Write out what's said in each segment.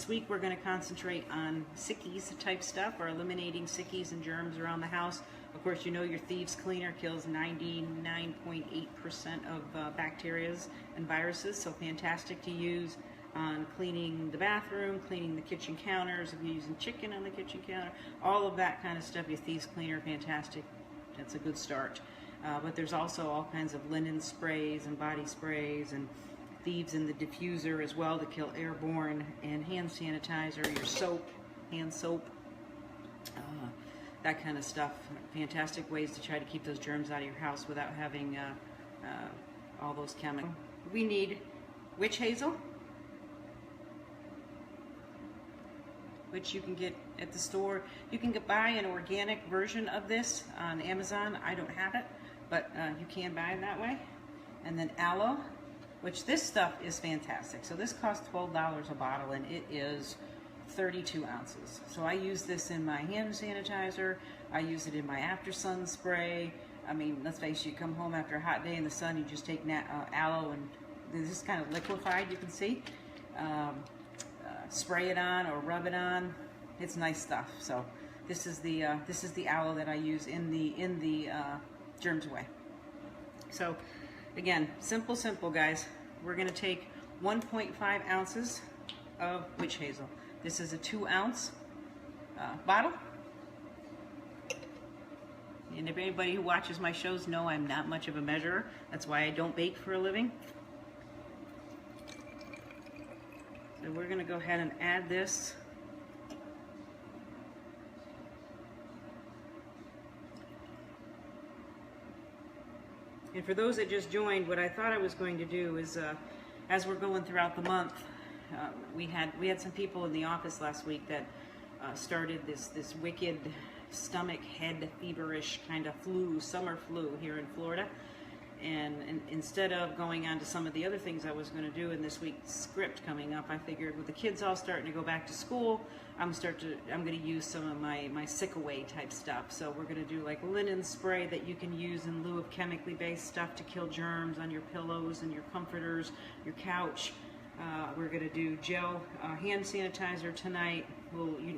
This week we're going to concentrate on sickies type stuff, or eliminating sickies and germs around the house. Of course, you know your Thieves Cleaner kills 99.8% of bacteria and viruses, so fantastic to use on cleaning the bathroom, cleaning the kitchen counters, if you're using chicken on the kitchen counter, all of that kind of stuff. Your Thieves Cleaner, fantastic. That's a good start. But there's also all kinds of linen sprays and body sprays and Thieves in the diffuser as well to kill airborne, and hand sanitizer, your soap, hand soap, that kind of stuff. Fantastic ways to try to keep those germs out of your house without having all those chemicals. We need witch hazel, which you can get at the store. You can buy an organic version of this on Amazon. I don't have it, but you can buy it that way. And then aloe, which this stuff is fantastic. So this costs $12 a bottle, and it is 32 ounces. So I use this in my hand sanitizer. I use it in my after sun spray. I mean, let's face it, you come home after a hot day in the sun, you just take aloe, and this is kind of liquefied, you can see. Spray it on or rub it on. It's nice stuff. So this is the aloe that I use in the Germs Away. So again, simple guys. We're going to take 1.5 ounces of witch hazel. This is a 2-ounce bottle. And if anybody who watches my shows know I'm not much of a measurer. That's why I don't bake for a living. So we're going to go ahead and add this. And for those that just joined, what I thought I was going to do is, as we're going throughout the month, we had some people in the office last week that started this wicked stomach, head, feverish kind of flu, summer flu here in Florida. And instead of going on to some of the other things I was going to do in this week's script coming up, I figured with the kids all starting to go back to school, I'm going to use some of my sick away type stuff. So we're going to do like linen spray that you can use in lieu of chemically based stuff to kill germs on your pillows and your comforters, your couch. We're going to do gel hand sanitizer tonight.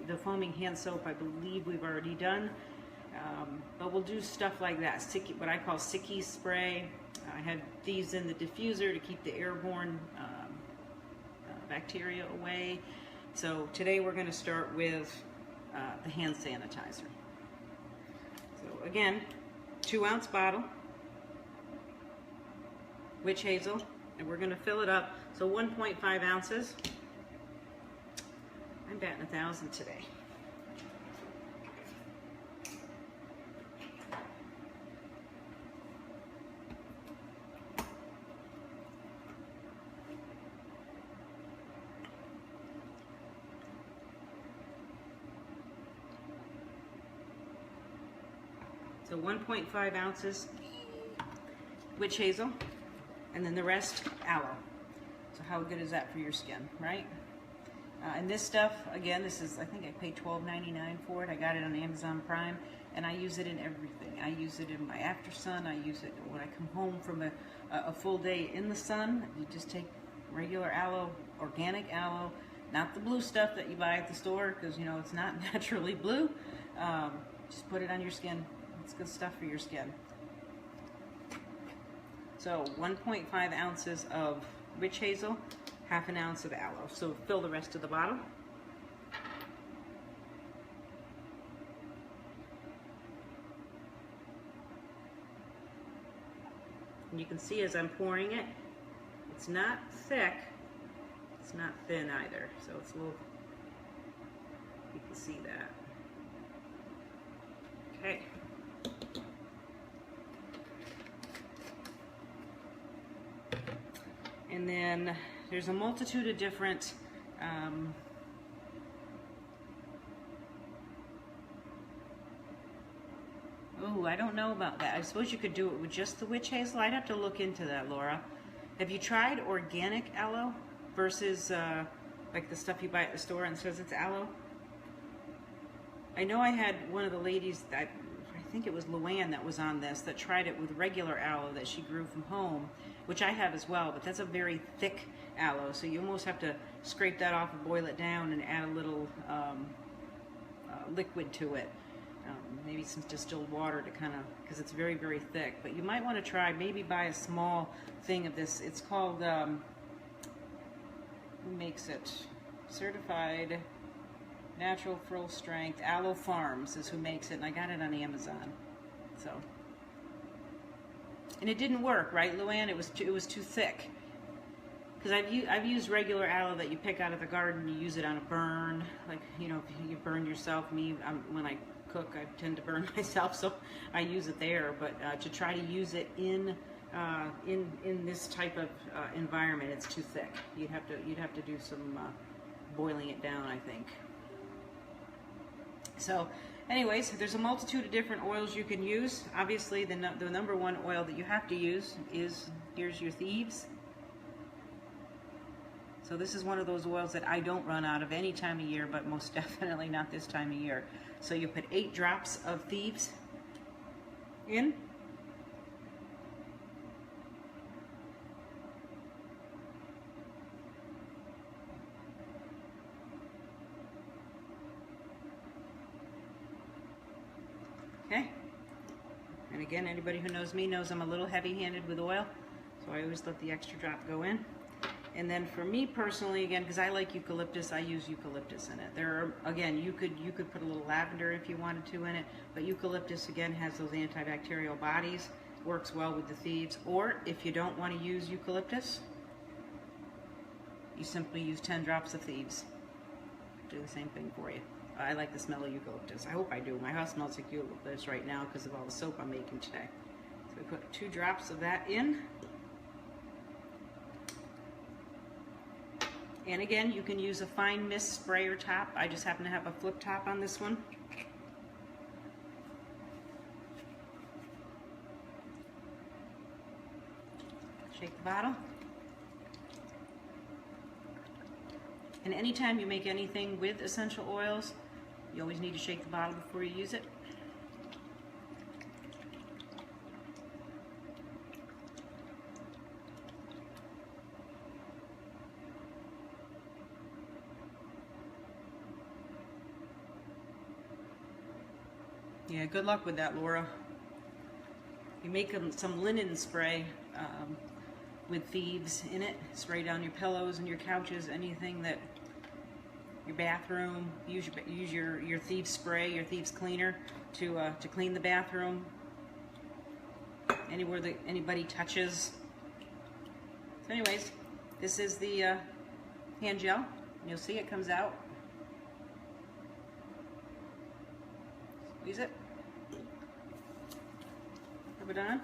The foaming hand soap, I believe we've already done. But we'll do stuff like that, what I call sicky spray. I have these in the diffuser to keep the airborne bacteria away. So today we're going to start with the hand sanitizer. So again, 2-ounce bottle, witch hazel, and we're going to fill it up. So 1.5 ounces. I'm batting 1,000 today. So 1.5 ounces witch hazel, and then the rest aloe. So how good is that for your skin, right? And this stuff, again, this is, I think I paid $12.99 for it. I got it on Amazon Prime, and I use it in everything. I use it in my after sun. I use it when I come home from a full day in the sun. You just take regular aloe, organic aloe, not the blue stuff that you buy at the store, because you know it's not naturally blue. Just put it on your skin. It's good stuff for your skin. So 1.5 ounces of witch hazel, half an ounce of aloe. So fill the rest of the bottle. And you can see as I'm pouring it, it's not thick, it's not thin either. So it's a little, you can see that. Okay. And then there's a multitude of different oh, I don't know about that. I suppose you could do it with just the witch hazel. I'd have to look into that, Laura. Have you tried organic aloe versus like the stuff you buy at the store and says it's aloe? I know I had one of the ladies that I think it was Luann that was on this, that tried it with regular aloe that she grew from home, which I have as well, but that's a very thick aloe, so you almost have to scrape that off and boil it down and add a little liquid to it. Maybe some distilled water to kind of, because it's very, very thick. But you might want to try, maybe buy a small thing of this. It's called, who makes it? Certified Natural Full Strength Aloe Farms is who makes it, and I got it on Amazon. So, and it didn't work, right, Luann? It was too thick. Because I've used regular aloe that you pick out of the garden. You use it on a burn, like, you know, if you burn yourself. When I cook, I tend to burn myself, so I use it there. But to try to use it in this type of environment, it's too thick. You'd have to do some boiling it down, I think. So, anyways, there's a multitude of different oils you can use. Obviously, the number one oil that you have to use is, here's your thieves. So this is one of those oils that I don't run out of any time of year, but most definitely not this time of year. So you put 8 drops of thieves in. Okay. And again, anybody who knows me knows I'm a little heavy-handed with oil, so I always let the extra drop go in. And then for me personally, again, because I like eucalyptus, I use eucalyptus in it. There are, again, you could put a little lavender if you wanted to in it, but eucalyptus, again, has those antibacterial bodies, works well with the thieves. Or if you don't want to use eucalyptus, you simply use 10 drops of thieves. Do the same thing for you. I like the smell of eucalyptus. I hope I do. My house smells like eucalyptus right now because of all the soap I'm making today. So we put 2 drops of that in. And again, you can use a fine mist sprayer top. I just happen to have a flip top on this one. Shake the bottle. And anytime you make anything with essential oils, you always need to shake the bottle before you use it. Yeah, good luck with that, Laura. You make some linen spray with thieves in it. Spray down your pillows and your couches, anything that, your bathroom. Use your thieves spray, your thieves cleaner to clean the bathroom. Anywhere that anybody touches. So anyways, this is the hand gel. You'll see it comes out. Squeeze it. Rub it on.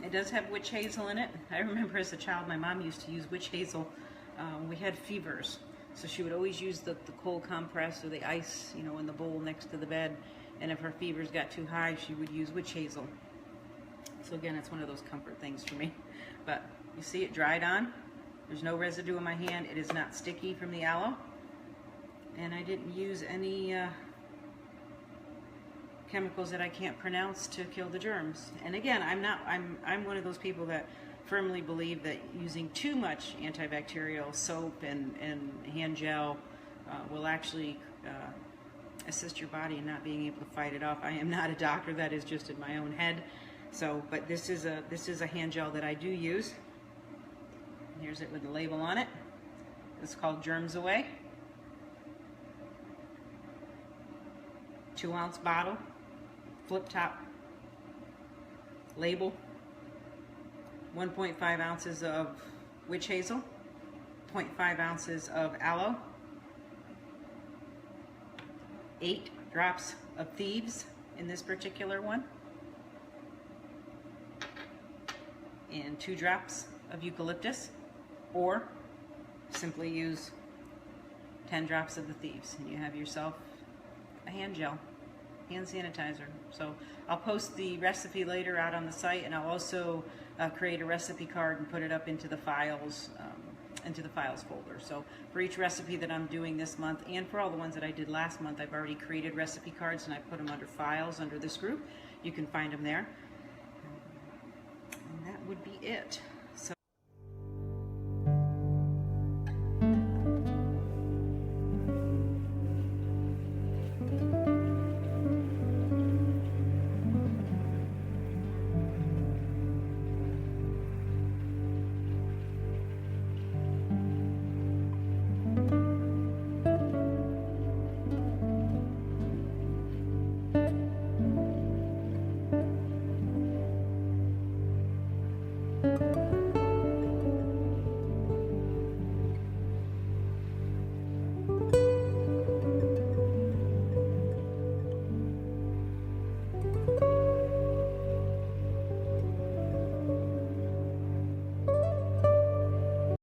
It does have witch hazel in it. I remember as a child, my mom used to use witch hazel when we had fevers. So she would always use the cold compress or the ice, you know, in the bowl next to the bed. And if her fevers got too high, she would use witch hazel. So again, it's one of those comfort things for me. But you see it dried on. There's no residue in my hand. It is not sticky from the aloe. And I didn't use any chemicals that I can't pronounce to kill the germs. And again, I'm one of those people that firmly believe that using too much antibacterial soap and hand gel will actually assist your body in not being able to fight it off. I am not a doctor, that is just in my own head. So, but this is a hand gel that I do use. Here's it with the label on it. It's called Germs Away. 2-ounce bottle, flip top label, 1.5 ounces of witch hazel, 0.5 ounces of aloe, 8 drops of thieves in this particular one, and 2 drops of eucalyptus, or simply use 10 drops of the thieves, and you have yourself a hand gel, hand sanitizer. So I'll post the recipe later out on the site, and I'll also create a recipe card and put it up into the files into the files folder. So for each recipe that I'm doing this month, and for all the ones that I did last month, I've already created recipe cards and I put them under files under this group. You can find them there. And that would be it.